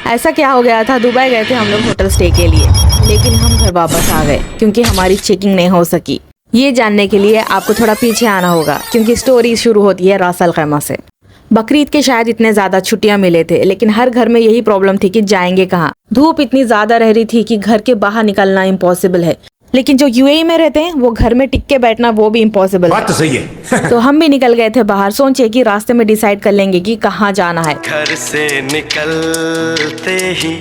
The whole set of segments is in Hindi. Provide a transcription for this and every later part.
ऐसा क्या हो गया था, दुबई गए थे हम लोग होटल स्टे के लिए, लेकिन हम घर वापस आ गए क्योंकि हमारी चेकिंग नहीं हो सकी। ये जानने के लिए आपको थोड़ा पीछे आना होगा क्योंकि स्टोरी शुरू होती है रास अल खैमा से। बकरीद के शायद इतने ज्यादा छुट्टियां मिले थे, लेकिन हर घर में यही प्रॉब्लम थी कि जाएंगे कहाँ। धूप इतनी ज्यादा रह रही थी कि घर के बाहर निकलना इम्पॉसिबल है, लेकिन जो यूएई में रहते हैं वो घर में टिक के बैठना वो भी इम्पॉसिबल है। बात तो सही है। तो हम भी निकल गए थे बाहर, सोचे कि रास्ते में डिसाइड कर लेंगे कि कहाँ जाना है। घर से निकलते ही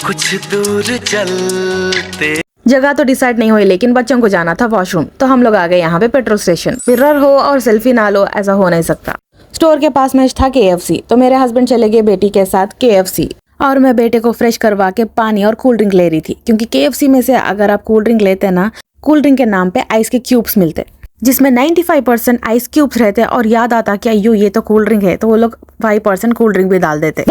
कुछ दूर चलते। जगह तो डिसाइड नहीं हुई, लेकिन बच्चों को जाना था वॉशरूम, तो हम लोग आ गए यहाँ पे पेट्रोल स्टेशन। मिरर हो और सेल्फी ना लो, ऐसा हो नहीं सकता। स्टोर के पास में था KFC, तो मेरे हस्बैंड चले गए बेटी के साथ KFC, और मैं बेटे को फ्रेश करवा के पानी और कोल्ड ड्रिंक ले रही थी, क्योंकि KFC में से अगर आप कोल्ड ड्रिंक लेते ना, कोल्ड ड्रिंक के नाम पे आइस के क्यूब्स मिलते, जिसमें 95% आइस क्यूब्स रहते, और याद आता कि अयो ये तो कोल्ड ड्रिंक है, तो वो लोग 5% कोल्ड ड्रिंक भी डाल देते।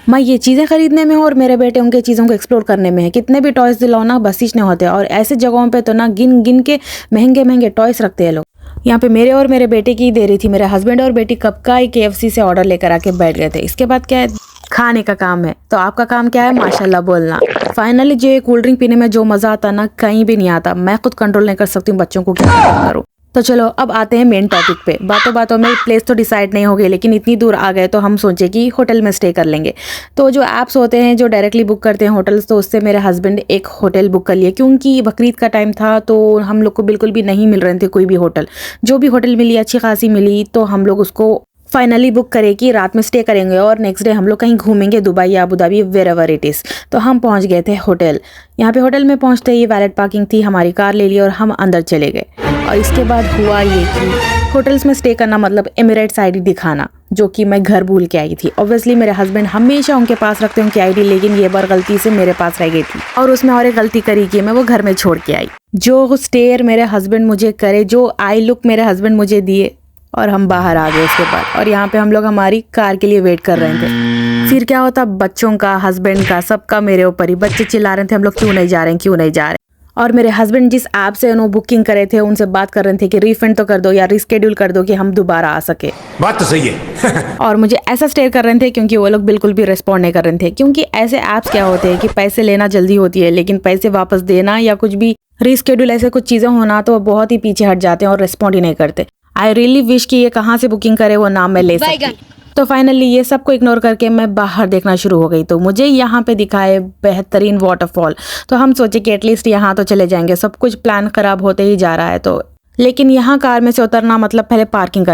मैं ये चीजें खरीदने में और मेरे बेटे उनके चीजों को एक्सप्लोर करने में है। कितने भी टॉयज दिलाओ ना, बसीच नहीं होते, और ऐसे जगहों पे तो ना गिन गिन के महंगे महंगे टॉयज रखते हैं लोग। यहाँ पे मेरे और मेरे बेटे की दे रही थी। मेरे हस्बैंड और बेटी कब का ही KFC से ऑर्डर लेकर आके बैठ गए थे। इसके बाद क्या है, खाने का काम है, तो आपका काम क्या है, माशाल्लाह बोलना। फाइनली जो कोल्ड ड्रिंक पीने में जो मजा आता ना, कहीं भी नहीं आता। मैं खुद कंट्रोल नहीं कर सकती हूँ बच्चों को क्या करूँ। तो चलो अब आते हैं मेन टॉपिक पे। बातों बातों में प्लेस तो डिसाइड नहीं हो गई, लेकिन इतनी दूर आ गए तो हम सोचे कि होटल में स्टे कर लेंगे। तो जो ऐप्स होते हैं जो डायरेक्टली बुक करते हैं होटल्स, तो उससे मेरे हस्बैंड एक होटल बुक कर लिए, क्योंकि बकरीद का टाइम था तो हम लोग को बिल्कुल भी नहीं मिल रहे थे कोई भी होटल। जो भी होटल मिली अच्छी खासी मिली, तो हम लोग उसको फाइनली बुक करे कि रात में स्टे करेंगे और नेक्स्ट डे हम लोग कहीं घूमेंगे, दुबई या Abu Dhabi, wherever it is. तो हम पहुंच गए थे होटल। यहाँ पे होटल में पहुंचते ही वैलेट पार्किंग थी, हमारी कार ले ली और हम अंदर चले गए। और इसके बाद हुआ ये कि होटल्स में स्टे करना मतलब एमिरेट्स ID दिखाना, जो कि मैं घर भूल के आई थी। ऑब्वियसली मेरे हस्बैंड हमेशा उनके पास रखते हैं उनकी ID, लेकिन ये बार गलती से मेरे पास रह गई थी, और उसमें और एक गलती करी कि मैं वो घर में छोड़ के आई। जो स्टेयर मेरे हस्बैंड मुझे करे, जो आई लुक मेरे हस्बैंड मुझे दिए, और हम बाहर आ गए उसके बाद। और यहाँ पे हम लोग हमारी कार के लिए वेट कर रहे थे। फिर क्या होता, बच्चों का, हस्बैंड का, सबका मेरे ऊपर ही। बच्चे चिल्ला रहे थे हम लोग क्यों नहीं जा रहे हैं, क्यों नहीं जा रहे। और मेरे हस्बैंड जिस ऐप से उन्होंने बुकिंग करे थे उनसे बात कर रहे थे कि रिफंड तो कर दो या रिस्केड्यूल कर दो कि हम दोबारा आ सके। बात तो सही है। और मुझे ऐसा स्टेयर कर रहे थे क्योंकि वो लोग बिल्कुल भी रिस्पॉन्ड नहीं कर रहे थे। क्योंकि ऐसे ऐप्स क्या होते हैं कि पैसे लेना जल्दी होती है, लेकिन पैसे वापस देना या कुछ भी रिस्केड्यूल ऐसे कुछ चीजें होना तो बहुत ही पीछे हट जाते हैं और रिस्पॉन्ड ही नहीं करते। आई रियली विश कि ये कहाँ से बुकिंग करे वो नाम मैं ले सकती। तो फाइनली ये सबको इग्नोर करके मैं बाहर देखना शुरू हो गई, तो मुझे यहाँ पे दिखाए बेहतरीन वाटरफॉल। तो हम सोचे कि एटलीस्ट यहाँ तो चले जाएंगे। सब कुछ प्लान खराब होते ही जा रहा है। तो लेकिन यहाँ कार में से उतरना मतलब पहले पार्किंग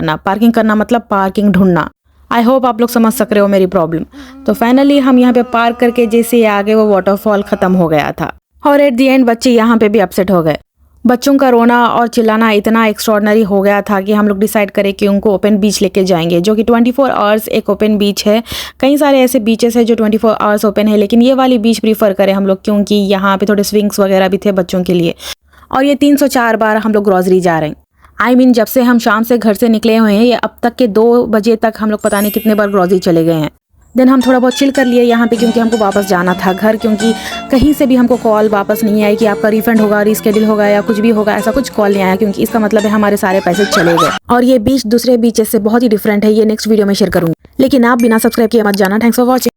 करना मतलब पार्किंग ढूंढना। आई होप आप लोग समझ सक रहे हो मेरी प्रॉब्लम। तो फाइनली हम यहाँ पे पार्क करके जैसे आगे वो वाटरफॉल खत्म हो गया था, और एट दी एंड बच्चे यहाँ पे भी अपसेट हो गए। बच्चों का रोना और चिल्लाना इतना एक्स्ट्रॉर्डनरी हो गया था कि हम लोग डिसाइड करें कि उनको ओपन बीच लेके जाएंगे, जो कि 24 आवर्स एक ओपन बीच है। कई सारे ऐसे बीचेस है जो 24 आवर्स ओपन है, लेकिन ये वाली बीच प्रीफर करें हम लोग, क्योंकि यहाँ पे थोड़े स्विंग्स वगैरह भी थे बच्चों के लिए। और ये 304 बार हम लोग ग्रोसरी जा रहे हैं। जब से हम शाम से घर से निकले हुए हैं, ये अब तक के 2 बजे तक हम लोग पता नहीं कितने बार ग्रोसरी चले गए हैं। देन हम थोड़ा बहुत चिल कर लिए यहाँ पे, क्योंकि हमको वापस जाना था घर, क्योंकि कहीं से भी हमको कॉल वापस नहीं आई कि आपका रिफंड होगा, रिस्केड्यूल होगा या कुछ भी होगा। ऐसा कुछ कॉल नहीं आया, क्योंकि इसका मतलब है हमारे सारे पैसे चले गए। और ये बीच दूसरे बीचेस से बहुत ही डिफरेंट है, ये नेक्स्ट वीडियो में शेयर करूंगी। लेकिन आप बिना सब्सक्राइब किए मत जाना। Thanks for watching.